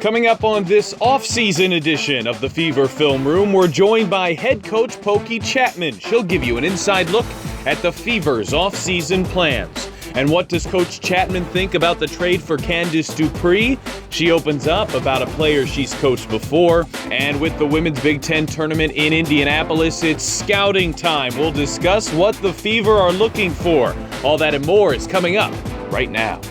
Coming up on this off-season edition of the Fever Film Room, we're joined by head coach Pokey Chatman. She'll give you an inside look at the Fever's off-season plans. And what does Coach Chatman think about the trade for Candice Dupree? She opens up about a player she's coached before. And with the Women's Big Ten tournament in Indianapolis, it's scouting time. We'll discuss what the Fever are looking for. All that and more is coming up right now.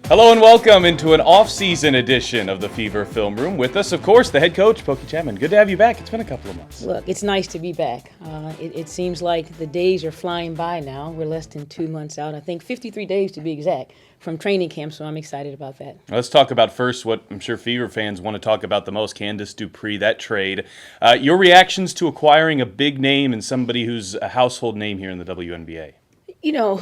Hello and welcome into an off-season edition of the Fever Film Room. With us, of course, the head coach, Pokey Chatman. Good to have you back. It's been a couple of months. Look, it's nice to be back. It seems like the days are flying by now. We're less than 2 months out. I think 53 days to be exact from training camp, so I'm excited about that. Let's talk about first what I'm sure Fever fans want to talk about the most, Candice Dupree, that trade. Your reactions to acquiring a big name and somebody who's a household name here in the WNBA. You know,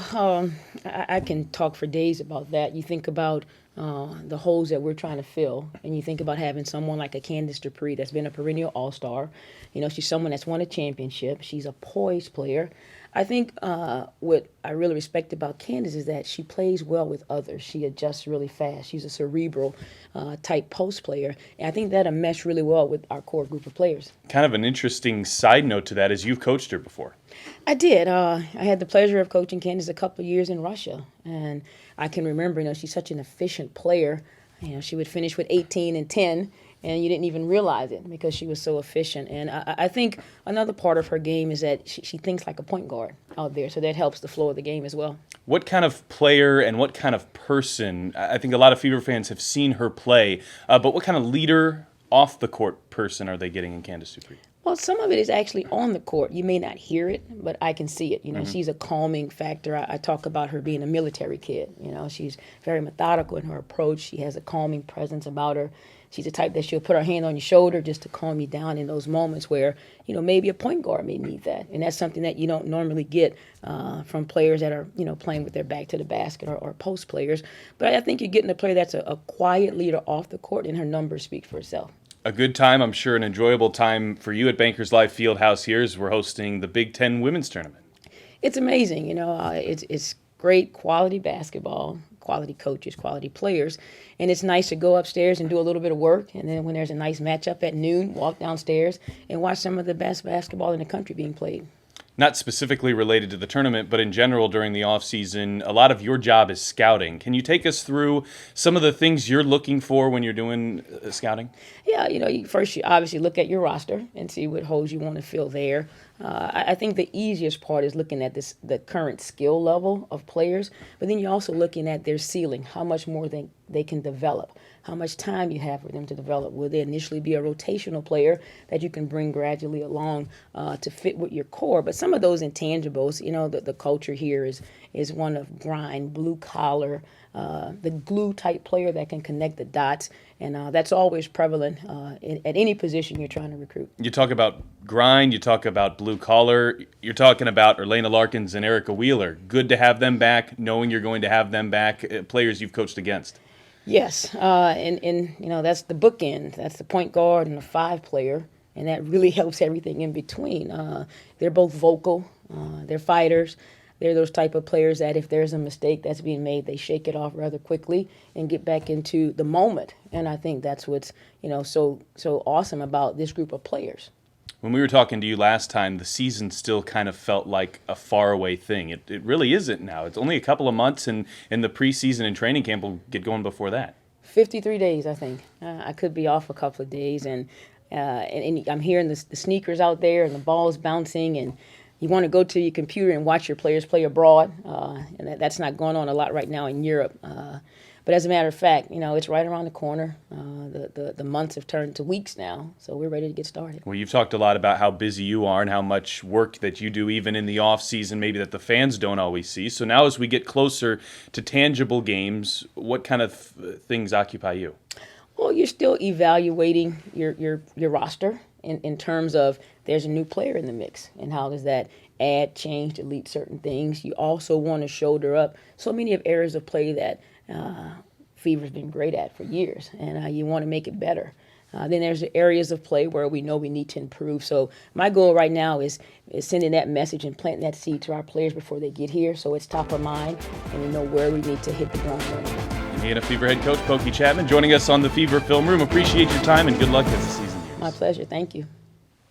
I can talk for days about that. You think about the holes that we're trying to fill, and you think about having someone like a Candice Dupree that's been a perennial all-star. You know, she's someone that's won a championship. She's a poised player. I think what I really respect about Candice is that she plays well with others. She adjusts really fast. She's a cerebral type post player, and I think that'll mesh really well with our core group of players. Kind of an interesting side note to that is you've coached her before. I did. I had the pleasure of coaching Candice a couple of years in Russia, and I can remember, you know, she's such an efficient player. You know, she would finish with 18 and 10, and you didn't even realize it because she was so efficient. And I think another part of her game is that she thinks like a point guard out there, so that helps the flow of the game as well. What kind of player and what kind of person, I think a lot of Fever fans have seen her play, but what kind of leader, off-the-court person are they getting in Candice Dupree? Well, some of it is actually on the court. You may not hear it, but I can see it. You know, she's a calming factor. I talk about her being a military kid. You know, she's very methodical in her approach. She has a calming presence about her. She's the type that she'll put her hand on your shoulder just to calm you down in those moments where, you know, maybe a point guard may need that. And that's something that you don't normally get from players that are, you know, playing with their back to the basket or post players. But I think you're getting a player that's a quiet leader off the court, and her numbers speak for itself. A good time, I'm sure, an enjoyable time for you at Bankers Life Fieldhouse here as we're hosting the Big Ten Women's Tournament. It's amazing, you know. It's great quality basketball, quality coaches, quality players, and it's nice to go upstairs and do a little bit of work, and then when there's a nice matchup at noon, walk downstairs and watch some of the best basketball in the country being played. Not specifically related to the tournament, but in general during the offseason, a lot of your job is scouting. Can you take us through some of the things you're looking for when you're doing scouting? Yeah, you know, first you obviously look at your roster and see what holes you want to fill there. I think the easiest part is looking at the current skill level of players, but then you're also looking at their ceiling, how much more they can develop, how much time you have for them to develop. Will they initially be a rotational player that you can bring gradually along to fit with your core? But some of those intangibles, you know, the culture here is one of grind, blue collar, the glue type player that can connect the dots, and that's always prevalent at any position you're trying to recruit. You talk about grind, you talk about blue collar, you're talking about Erlana Larkins and Erica Wheeler. Good to have them back, knowing you're going to have them back, players you've coached against. Yes, and you know, that's the bookend. That's the point guard and the 5 player, and that really helps everything in between. They're both vocal, they're fighters. They're those type of players that if there's a mistake that's being made, they shake it off rather quickly and get back into the moment. And I think that's what's, you know, so awesome about this group of players. When we were talking to you last time, the season still kind of felt like a faraway thing. It really isn't now. It's only a couple of months, and the preseason and training camp will get going before that. 53 days, I think. I could be off a couple of days, and I'm hearing the sneakers out there and the balls bouncing, and you want to go to your computer and watch your players play abroad, and that's not going on a lot right now in Europe. But as a matter of fact, you know, it's right around the corner. The months have turned to weeks now, so we're ready to get started. Well, you've talked a lot about how busy you are and how much work that you do even in the off season, maybe that the fans don't always see. So now as we get closer to tangible games, what kind of things occupy you? Well, you're still evaluating your roster in terms of there's a new player in the mix, and how does that add, change, delete certain things. You also want to shoulder up so many of areas of play that Fever's been great at for years, and you want to make it better. Then there's the areas of play where we know we need to improve. So my goal right now is sending that message and planting that seed to our players before they get here, so it's top of mind and we know where we need to hit the ground running. Indiana Fever head coach Pokey Chatman joining us on the Fever Film Room. Appreciate your time and good luck as the season nears. My pleasure. Thank you.